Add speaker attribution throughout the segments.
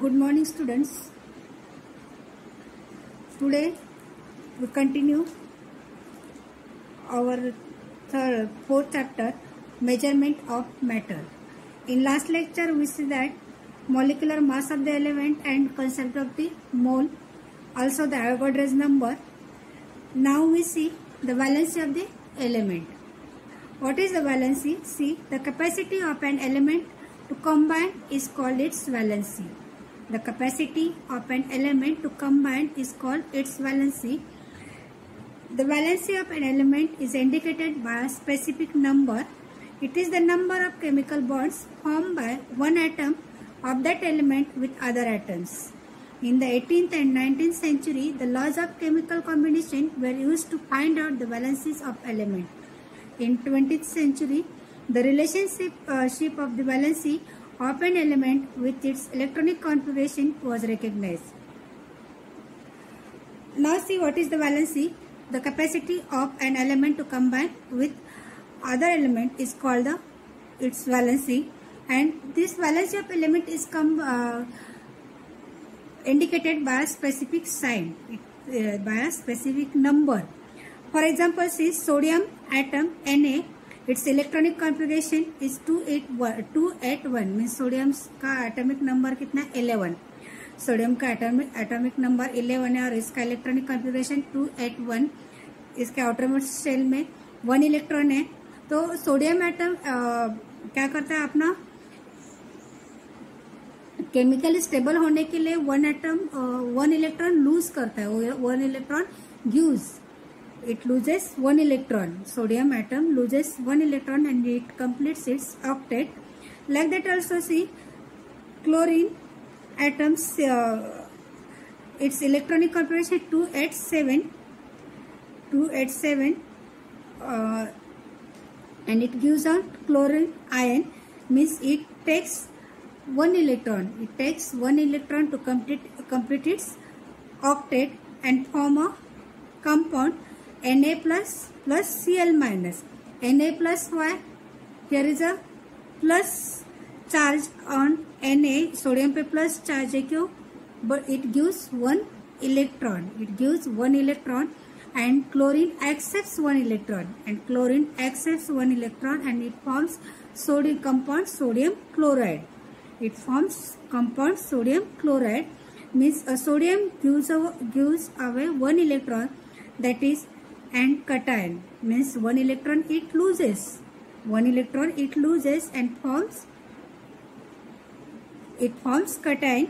Speaker 1: Good morning, students. Today we continue our fourth chapter, measurement of matter. In last lecture we see that molecular mass of the element and concept of the mole, also the Avogadro's number. Now we see the valency of the element. What is the valency? See, the capacity of an element to combine is called its valency. The capacity of an element to combine is called its valency. The valency of an element is indicated by a specific number. It is the number of chemical bonds formed by one atom of that element with other atoms. In the 18th and 19th century, the laws of chemical combination were used to find out the valencies of elements. In 20th century, the relationship of the valency of an element with its electronic configuration was recognized. Now see what is the valency. The capacity of an element to combine with other element is called its valency, and this valency of element is indicated by a specific sign, by a specific number. For example, see sodium atom Na, its electronic configuration is 281, means sodium का atomic number कितना 11. Sodium का atomic number 11 है और इसका electronic configuration 281. इसके outermost shell में 1 electron है. तो सोडियम एटम क्या करता है, अपना केमिकली स्टेबल होने के लिए 1 इलेक्ट्रॉन लूज करता है. 1 electron gives, it loses 1 electron. Sodium atom loses 1 electron and it completes its octet. Like that also see chlorine atoms, its electronic configuration 287, and it gives out chlorine ion, means it takes 1 electron. It takes 1 electron to complete its octet and form a compound Na plus Cl minus. Na plus why? Here is a plus charge on Na. Sodium पे plus charge है क्यों? But it gives 1 electron. It gives 1 electron, and chlorine accepts 1 electron, and chlorine accepts 1 electron, and it forms sodium compound sodium chloride. It forms compound sodium chloride, means a sodium gives away 1 electron, that is, and cation, means 1 electron it loses. 1 electron it loses and forms cation,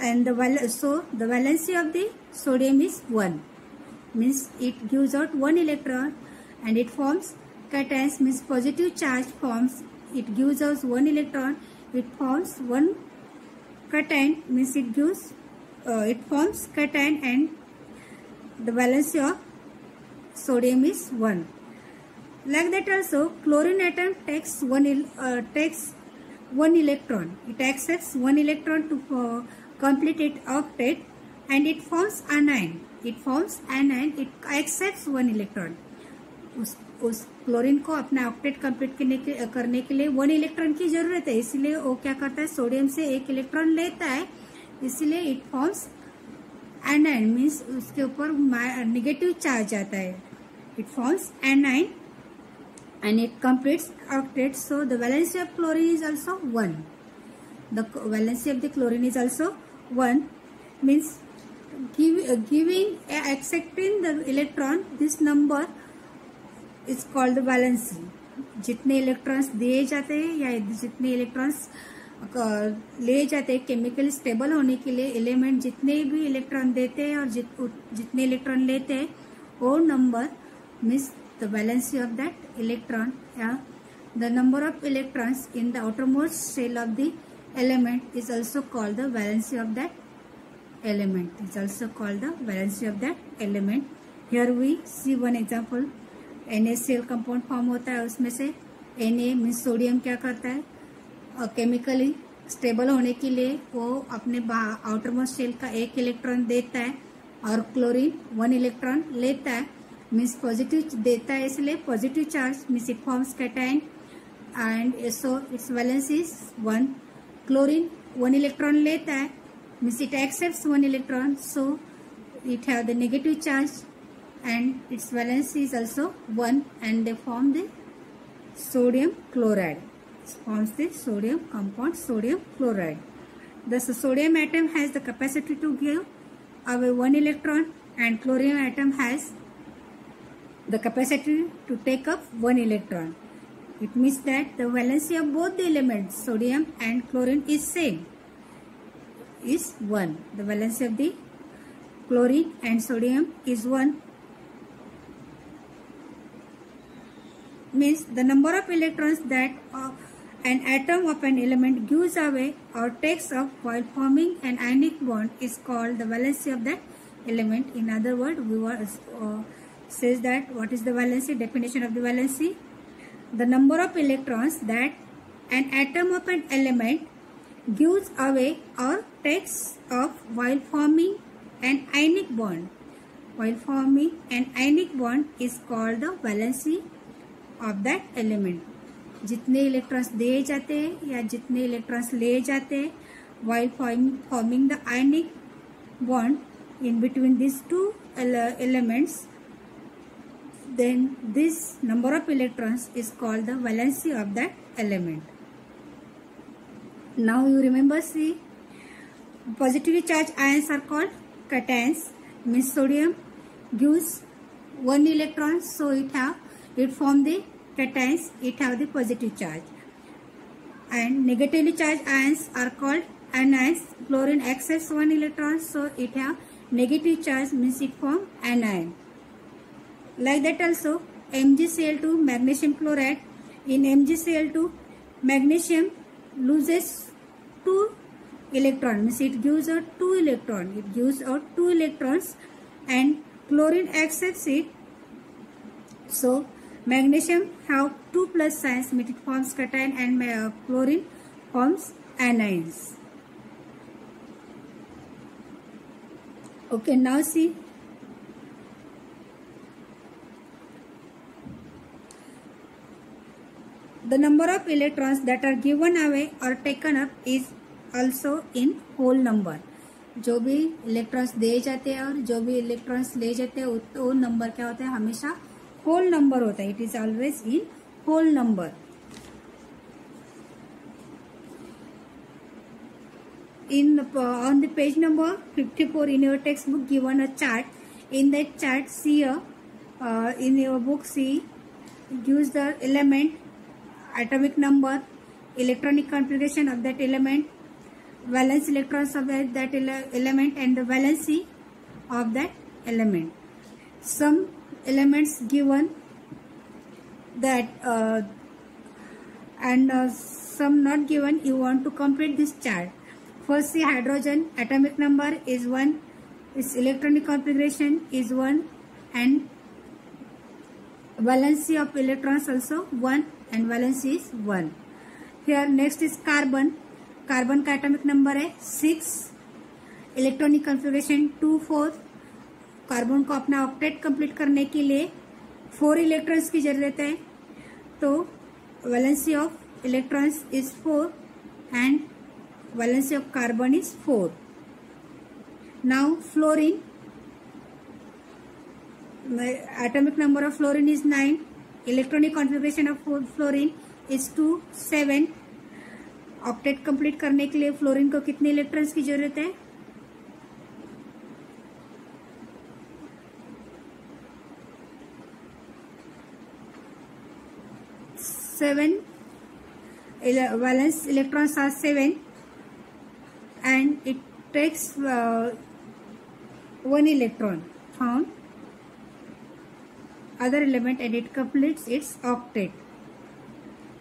Speaker 1: and the valency of the sodium is 1, means it gives out 1 electron and it forms cations, means positive charge forms. It gives us 1 electron, it forms 1 cation, means it forms cation, and the valency of sodium is 1. Like that also chlorine atom takes 1 electron. It accepts 1 electron to complete its octet, and it forms anion. It accepts 1 electron. उस chlorine को अपना octet complete करने के लिए 1 electron की जरूरत है, इसलिए वो क्या करता है, सोडियम से 1 इलेक्ट्रॉन लेता है, इसलिए इट फॉर्म्स anion, मीन्स उसके ऊपर नेगेटिव चार्ज आता है. It forms anion and it completes octet. So the valency of chlorine is also 1. The valency of the chlorine is also 1, means accepting the electron. This number is called the valency. जितने electrons दिए जाते हैं या जितने electrons ले जाते हैं chemical stable होने के लिए, एलिमेंट जितने भी इलेक्ट्रॉन देते हैं और जितने इलेक्ट्रॉन लेते हैं, वो number means the valency of that electron. The number of electrons in the outermost shell of the element is also called the valency of that element. Here we see one example. NaCl compound form होता है, उसमें से Na means sodium क्या करता है, chemically stable होने के लिए वो अपने आउटरमोस्ट शेल का 1 इलेक्ट्रॉन देता है, और क्लोरीन 1 इलेक्ट्रॉन लेता है, मीन्स पॉजिटिव देता है, इसलिए positive charge, means it forms cation, and so it's valency is 1. Chlorine 1 electron लेता है means it accepts one electron, so it have the negative charge and its valency is also 1, and they form the sodium chloride. It forms the sodium compound sodium chloride. Thus the sodium atom has the capacity to give away one electron, and chlorine atom has the capacity to take up one electron. It means that the valency of both the elements, sodium and chlorine, is same, is 1. The valency of the chlorine and sodium is 1. Means the number of electrons that an atom of an element gives away or takes up while forming an ionic bond is called the valency of that element. In other words, says that what is the valency? Definition of the valency: the number of electrons that an atom of an element gives away or takes up while forming an ionic bond. While forming an ionic bond is called the valency of that element. जितने electrons दिए जाते हैं या जितने electrons ले जाते हैं while forming the ionic bond in between these two elements, then this number of electrons is called the valency of that element. Now you remember, see, positively charged ions are called cations. Means sodium gives one electron, so it form the cations, it have the positive charge. And negatively charged ions are called anions. Chlorine accepts one electron, so it have negative charge, means it form anion. Like that also MgCl2, magnesium chloride. In MgCl2, magnesium loses 2 electrons, means it gives out 2 electrons. It gives out 2 electrons and chlorine accepts it. So magnesium have 2 plus signs, means it forms cation, and chlorine forms anions. Okay, now see, the number of electrons that are given away or taken up is also in whole number. जो भी electrons दिए जाते हैं और जो भी electrons ले जाते हैं वो नंबर क्या होता है? हमेशा होल नंबर होता है. It is always in whole number. On the page number 54 in your textbook given a chart. In that chart, see in your book, see, gives the element, atomic number, electronic configuration of that element, valence electrons of that element, and the valency of that element. Some elements given that and some not given. You want to complete this chart. First, see, hydrogen atomic number is 1, its electronic configuration is 1, and valency of electrons also 1, and valency is 1. Here next is carbon. Carbon का atomic number है 6, electronic configuration 2, 4. Carbon को अपना octet complete करने के लिए 4 electrons की जरूरत है, तो valency of electrons is 4 and valency of carbon is 4. Now fluorine, atomic number of fluorine is 9, electronic configuration of fluorine is 2, 7. Octet complete करने के लिए फ्लोरीन को कितने इलेक्ट्रॉन्स की जरूरत है? 7. Valence electrons are 7 and it takes 1 electron from other element and it completes its octet.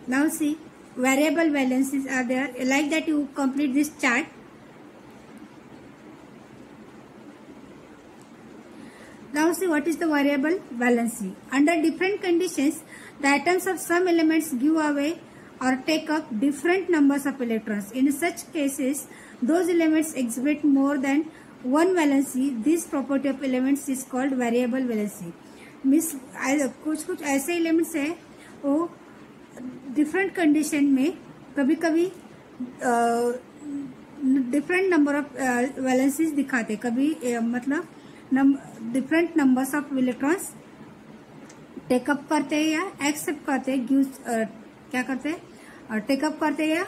Speaker 1: Now see, variable valencies are there. Like that you complete this chart. Now see what is the variable valency. Under different conditions, the atoms of some elements give away or take up different numbers of electrons. In such cases, those elements exhibit more than one valency. This property of elements is called variable valency. Means कुछ ऐसे elements है वो different condition में कभी कभी different number of valencies दिखाते, कभी मतलब different numbers of electrons take up करते हैं या एक्सेप्ट करते हैं, क्या करते हैं, टेकअप करते हैं या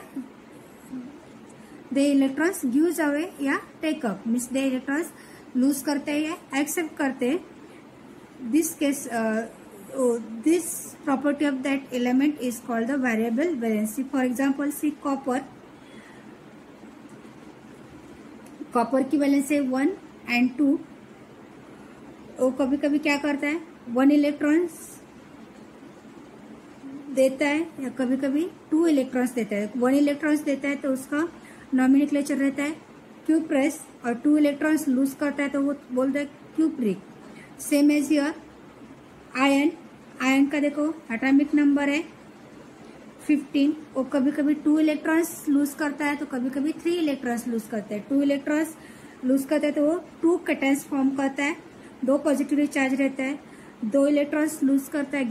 Speaker 1: दे इलेक्ट्रॉन्स गिव्स अवे या take up means they electrons loose करते हैं या एक्सेप्ट करते हैं. This case this property of that element is called the variable valency. For example, see copper की वैलेंसी 1 and 2. वो कभी कभी क्या करता है, 1 इलेक्ट्रॉन्स देता है या कभी कभी 2 इलेक्ट्रॉन्स देता है. 1 इलेक्ट्रॉन्स देता है तो उसका नॉमिनक्लेचर रहता है क्यूप्रेस, और 2 इलेक्ट्रॉन्स लूज करता है तो वो बोलते हैं cupric. Same as here ion का देखो एटॉमिक नंबर है 15. वो कभी कभी 2 इलेक्ट्रॉन्स लूज करता है तो कभी कभी 3 इलेक्ट्रॉन्स लूज करता है. 2 इलेक्ट्रॉन्स लूज करता है तो वो 2 कैटायंस फॉर्म करता है, 2 पॉजिटिवली चार्ज रहता है. 2 इलेक्ट्रॉन्स लूज करता है,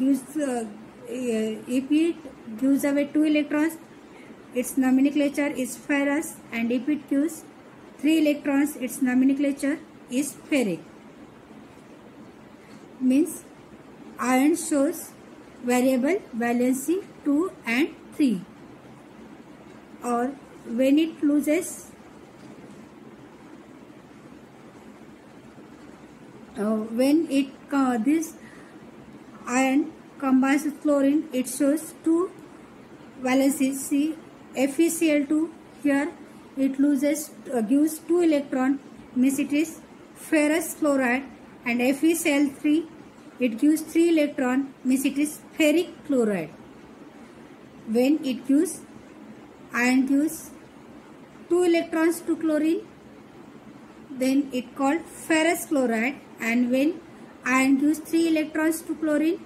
Speaker 1: if it gives away 2 electrons, its nomenclature is ferrous, and if it gives 3 electrons, its nomenclature is ferric. Means iron shows variable valency 2 and 3, or when it loses this iron combines with chlorine, it shows 2 valencies. See FeCl2 here, it loses gives 2 electron, means it is ferrous chloride, and FeCl3 it gives 3 electron, means it is ferric chloride. When it gives, iron gives 2 electrons to chlorine, then it called ferrous chloride, and when iron gives 3 electrons to chlorine,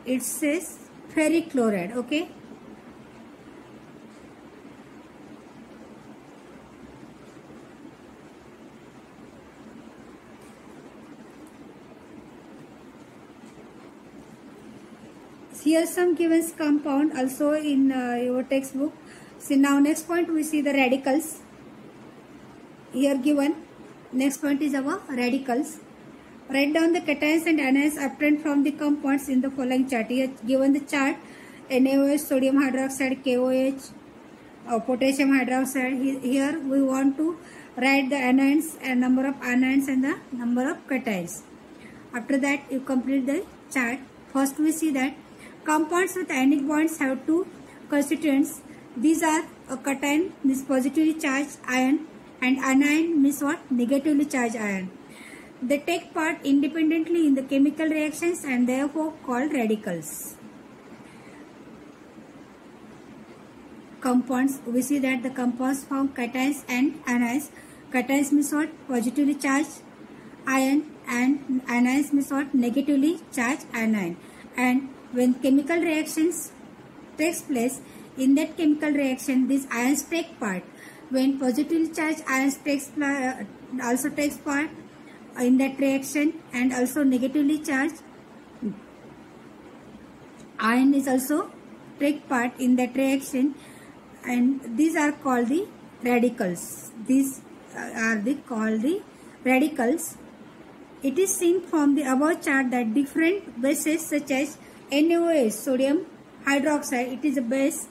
Speaker 1: it says ferric chloride. Okay. Here some given compound also in your textbook. See now next point we see the radicals. Here given next point is our radicals. Write down the cations and anions obtained from the compounds in the following chart. Here given the chart: NaOH, sodium hydroxide, KOH, potassium hydroxide. Here we want to write the anions and number of anions and the number of cations. After that you complete the chart. First we see that compounds with ionic bonds have 2 constituents. These are a cation means positively charged ion, and anion means what? Negatively charged ion. They take part independently in the chemical reactions and therefore called radicals. Compounds, we see that the compounds form cations and anions. Cations means what? Positively charged ion, and anions means what? Negatively charged anion. And when chemical reactions takes place, in that chemical reaction these ions take part. When positively charged ions also takes part in that reaction, and also negatively charged ion is also take part in that reaction, and these are called the radicals. These are called the radicals. It is seen from the above chart that different bases such as NaOH, sodium hydroxide, it is a base,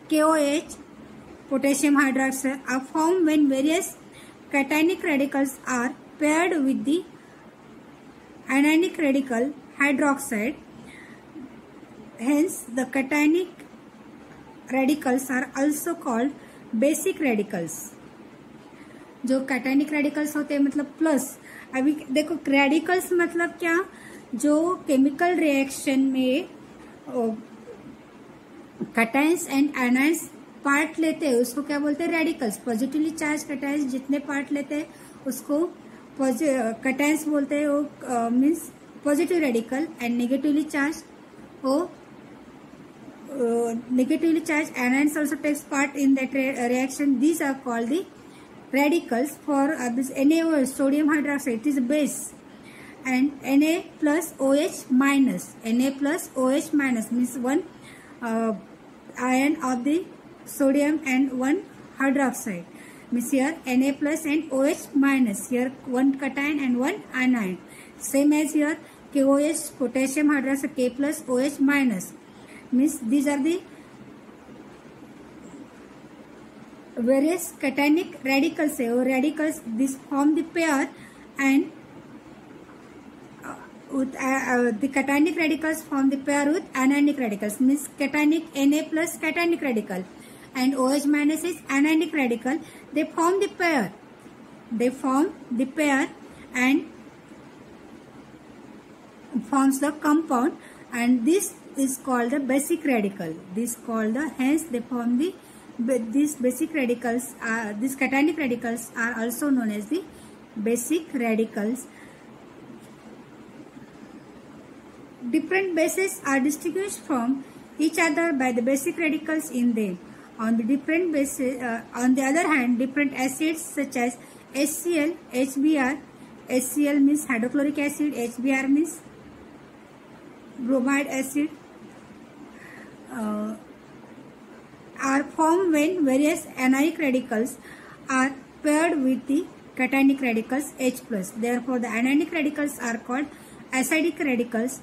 Speaker 1: KOH, potassium hydroxide, are formed when various cationic radicals are paired with the anionic radical hydroxide. Hence, the cationic radicals are also called basic radicals. जो cationic radicals होते हैं मतलब plus. अभी देखो radicals मतलब क्या, जो chemical reaction में कैटायंस एंड एनायंस पार्ट लेते हैं उसको क्या बोलते हैं? रेडिकल्स. पॉजिटिवली चार्ज कैटायंस जितने पार्ट लेते हैं उसको कैटायंस बोलते हैं, वो means positive radical. And negatively charge वो negatively charged anions also takes part in that reaction. These are called the radicals. For this NaOH, sodium hydroxide, it is a base, and Na plus OH minus. Na plus OH minus means one ion of the sodium and one hydroxide. means here Na plus and OH minus, here one cation and one anion, same as here KOH potassium hydroxide K plus OH minus, means these are the various cationic radicals है, और radicals this form the pair and the cationic radicals form the pair with anionic radicals, means cationic Na plus cationic radical and OH minus is anionic radical. They form the pair. They form the pair and forms the compound, and this is called the basic radical. This called the, hence they form the, these basic radicals are, these cationic radicals are also known as the basic radicals. Different bases are distinguished from each other by the basic radicals in them. On the different bases, on the other hand, different acids such as HCl, HBr, HCl means hydrochloric acid, HBr means bromide acid, are formed when various anionic radicals are paired with the cationic radicals H+. Therefore, the anionic radicals are called acidic radicals.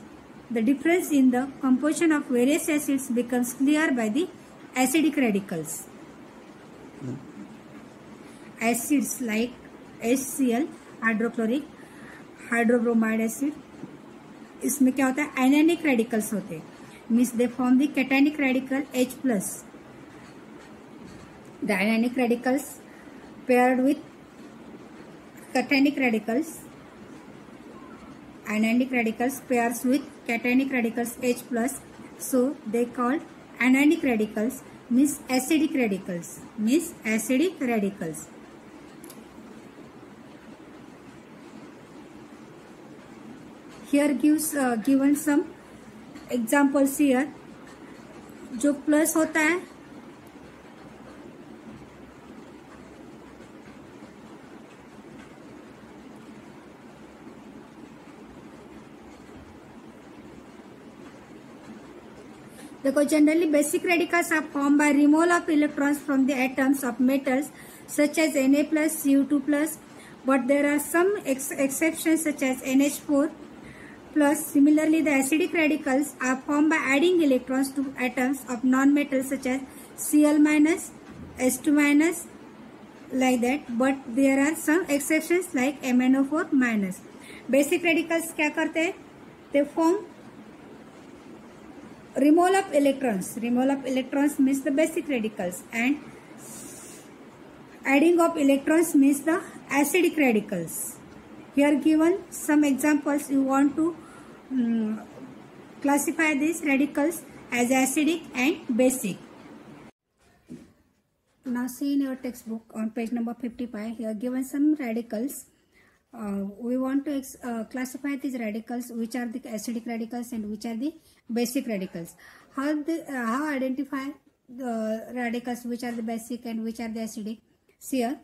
Speaker 1: The difference in the composition of various acids becomes clear by the acidic radicals. Acids like HCl, hydrochloric, hydrobromide acid, इसमें क्या होता है, anionic radicals होते हैं, means they form the cationic radical H+. The anionic radicals paired with cationic radicals, anionic radicals pairs with cationic radicals H+, so they called anionic radicals, means acidic radicals, means acidic radicals. Here given some examples here. जो plus होता है देखो, generally basic radicals are formed by removal of electrons from the atoms of metals such as Na plus, Cu2 plus, but there are some exceptions such as NH4 plus. Similarly, the acidic radicals are formed by adding electrons to atoms of non-metals such as Cl minus, S2 minus, like that, but there are some exceptions like MnO4 minus. Basic radicals क्या करते हैं? They form removal of electrons. Removal of electrons means the basic radicals, and adding of electrons means the acidic radicals. Here given some examples. You want to classify these radicals as acidic and basic. Now see in your textbook on page number 55, here given some radicals. We want to classify these radicals, which are the acidic radicals and which are the basic radicals. How identify the radicals which are the basic and which are the acidic? See here,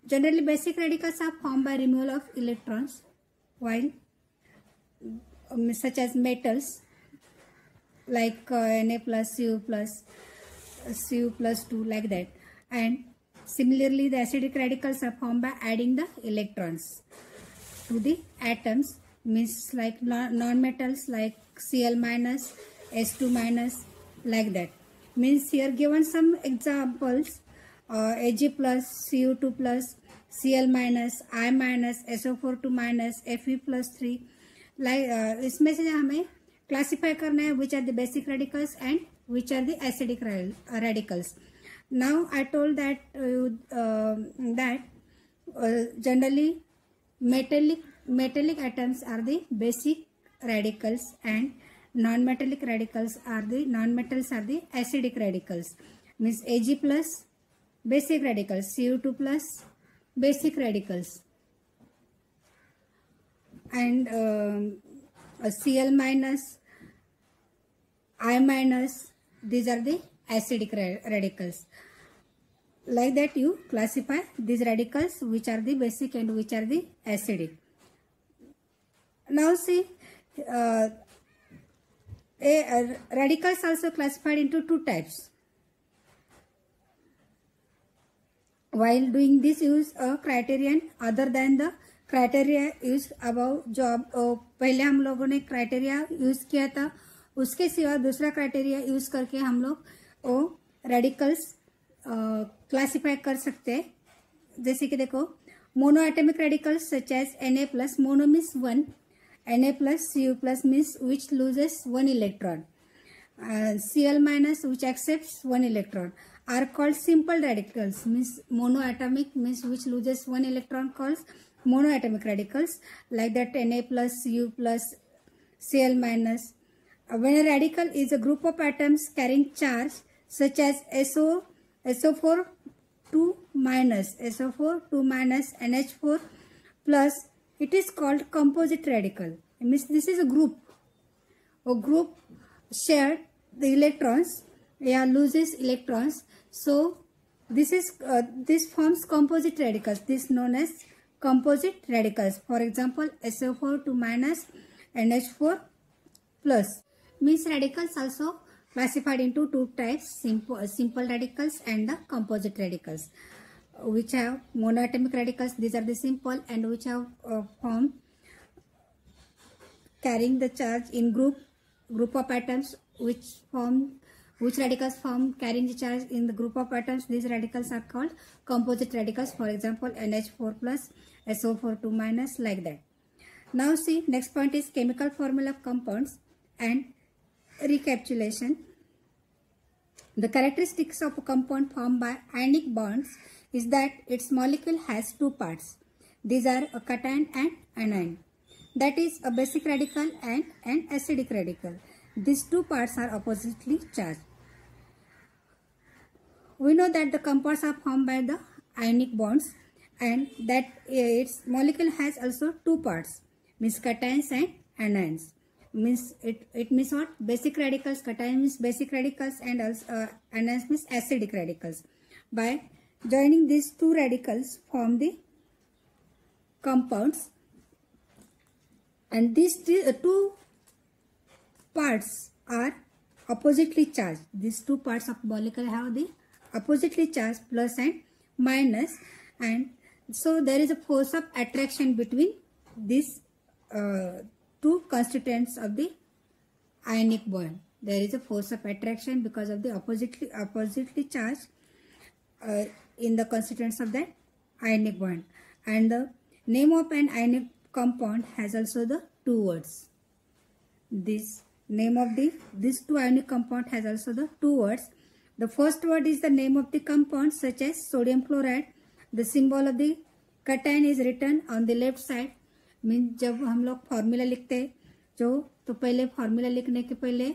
Speaker 1: generally basic radicals are formed by removal of electrons, while such as metals like Na plus, Cu plus, Cu plus 2, like that. And similarly, the acidic radicals are formed by adding the electrons to the atoms, means like non-metals like Cl minus, S2 minus, like that. Means here given some examples, Ag plus, Cu2 plus, Cl minus, I minus, SO42 minus, Fe plus 3, like इसमें से हमें classify करना है which are the basic radicals and which are the acidic radicals. Now I told that generally metallic atoms are the basic radicals and non-metallic radicals are the non-metals are the acidic radicals. Means Ag plus basic radicals, Cu2 plus basic radicals, and Cl minus, I minus, these are the acidic radicals. Like that you classify these radicals which are the basic and which are the acidic. Now see, radicals also classified into two types. while doing this use a criterion other than the criteria used above जो अब पहले हम लोगों ने criteria use किया था उसके सिवा दूसरा क्राइटेरिया यूज करके हम लोग वो रेडिकल्स क्लासिफाई कर सकते हैं. जैसे कि देखो mono atomic radicals such as Na+, mono means 1, Na+, Cu+ means which loses 1 electron, Cl- which accepts 1 electron are called simple radicals, means monoatomic means which loses 1 electron calls monoatomic radicals, like that Na+, U+, Cl-. When a radical is a group of atoms carrying charge such as SO4 2 minus, NH4 plus, it is called composite radical. It means this is a group. A group shared the electrons, loses electrons. So this forms composite radicals. This is known as composite radicals. For example, SO4 2 minus, NH4 plus. Means radicals also classified into two types: simple radicals and the composite radicals, which have monoatomic radicals. These are the simple, and which have form carrying the charge in group of atoms, which radicals form carrying the charge in the group of atoms. These radicals are called composite radicals. For example, NH4 plus, SO4 2 minus, like that. Now see, next point is chemical formula of compounds and recapitulation. The characteristics of a compound formed by ionic bonds is that its molecule has two parts. These are a cation and anion. That is a basic radical and an acidic radical. These two parts are oppositely charged. We know that the compounds are formed by the ionic bonds and that its molecule has also two parts, means cations and anions. Means it means what? Basic radicals. Cation means basic radicals and also anions means acidic radicals. By joining these two radicals form the compounds, and these two parts are oppositely charged. These two parts of molecule have the oppositely charged plus and minus, and so there is a force of attraction between these two constituents of the ionic bond. There is a force of attraction because of the oppositely charged in the constituents of that ionic bond. And the name of an ionic compound has also the two words. This name of this two ionic compound has also the two words. The first word is the name of the compound, such as sodium chloride. The symbol of the cation is written on the left side. Means जब हम लोग formula लिखते हैं तो पहले formula लिखने के पहले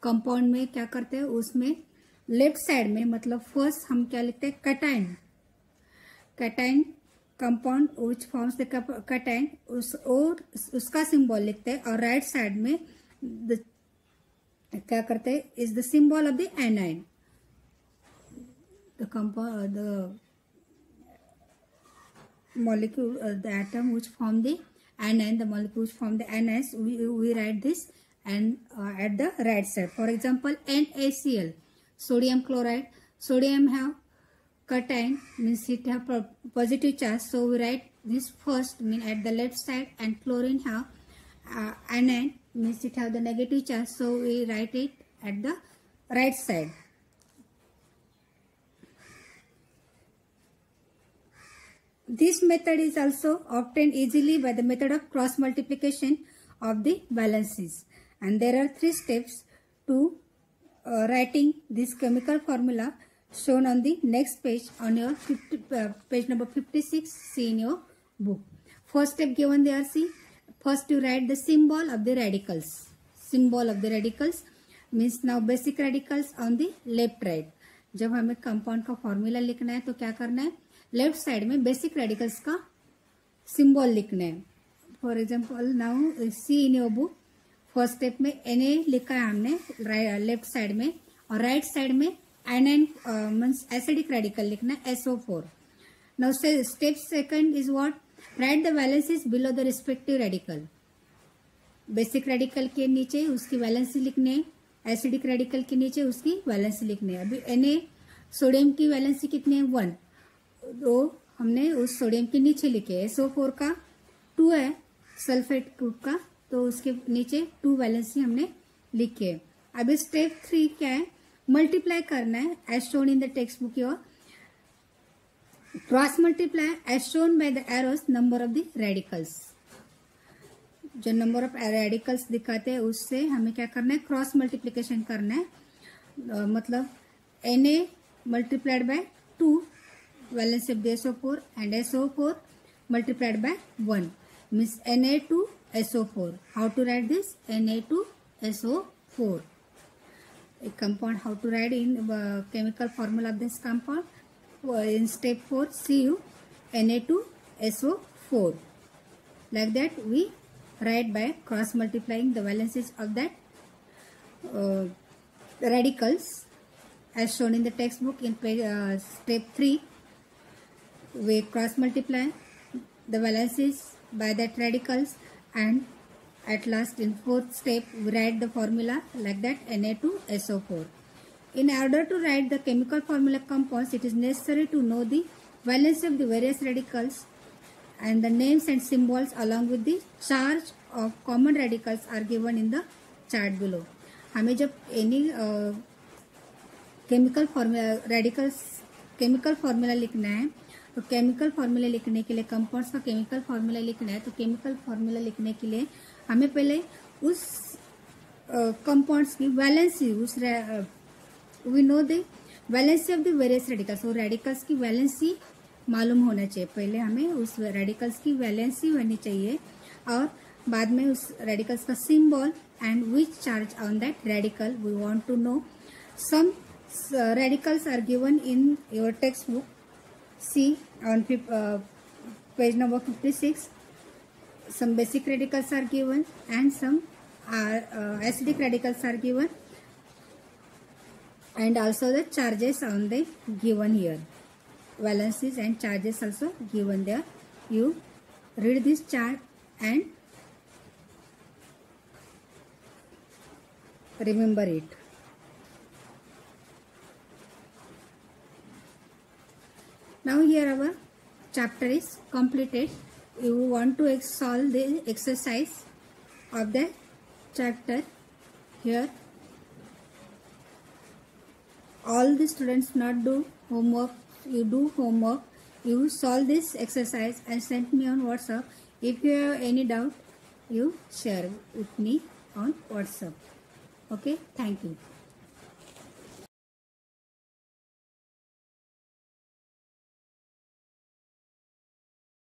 Speaker 1: कंपाउंड में क्या करते हैं, उसमें लेफ्ट साइड में मतलब फर्स्ट हम क्या लिखते हैं, cation compound which forms the cation, उसका सिंबल लिखते हैं, और राइट साइड में क्या करते हैं, is the symbol of the A9. The compound, the molecule, the atom which form the anion, the molecules form the anions, we write this and at the right side. For example, NaCl, sodium chloride. Sodium have cation, means it have positive charge, so we write this first, mean at the left side, and chlorine have anion, means it have the negative charge, so we write it at the right side. This method is also obtained easily by the method of cross multiplication of the valencies, and there are 3 steps to writing this chemical formula shown on the next page on your page number 56. See in your book. First step given there. See, first you write the symbol of the radicals. Symbol of the radicals means now basic radicals on the left right. जब हमें compound का formula लिखना है तो क्या करना है, left side में बेसिक रेडिकल्स का सिंबल लिखना है. For example now see in your book, first step में Na लिखा है हमने लेफ्ट साइड में, और राइट साइड में एनाइन मींस एसिडिक रेडिकल लिखना है SO4. Now step second is what, right the valencies below the respective radical. Basic radical के नीचे उसकी वैलेंसी लिखने है, एसिडिक रेडिकल के नीचे उसकी वैलेंसी लिखने है. अभी Na सोडियम की वैलेंसी कितनी है, 1, तो हमने उस सोडियम के नीचे लिखे SO4 का 2 है सल्फेट ग्रुप का, तो उसके नीचे 2 वैलेंसी हमने लिखे। अभी स्टेप 3 क्या है, मल्टीप्लाई करना है as shown in the textbook your cross multiply as shown by the arrows number of the radicals. जो नंबर ऑफ रेडिकल्स दिखाते हैं उससे हमें क्या करना है, क्रॉस मल्टीप्लीकेशन करना है। मतलब Na multiplied by 2 valence of the SO4 and SO4 multiplied by 1 means Na2SO4. How to write this? Na2SO4. A compound, how to write in chemical formula of this compound? In step 4, Cu Na2SO4. Like that we write by cross multiplying the valences of that radicals as shown in the textbook in page, step 3. We cross multiply the valences by that radicals, and at last in 4th step we write the formula like that Na2SO4. In order to write the chemical formula compounds, it is necessary to know the valence of the various radicals, and the names and symbols along with the charge of common radicals are given in the chart below. हमें जब any chemical formula लिखना है, तो chemical formula लिखने के लिए, compounds का chemical formula लिखना है, तो केमिकल फार्मूला लिखने के लिए हमें पहले उस कंपाउंड्स की वैलेंसी, उस we know the valency of the various radicals, वो रेडिकल्स की वैलेंसी मालूम होना चाहिए। पहले हमें उस रेडिकल्स की वैलेंसी होनी चाहिए, और बाद में उस रेडिकल्स का symbol and which charge on that radical we want to know. Some radicals are given in your textbook. See on page number 56. Some basic radicals are given and some acidic radicals are given, and also the charges on the given here. Valences and charges also given there. You read this chart and remember it. Now here our chapter is completed. You want to solve the exercise of the chapter. Here all the students not do homework, you do homework, you solve this exercise and send me on WhatsApp. If you have any doubt, you share with me on WhatsApp. Okay, thank you.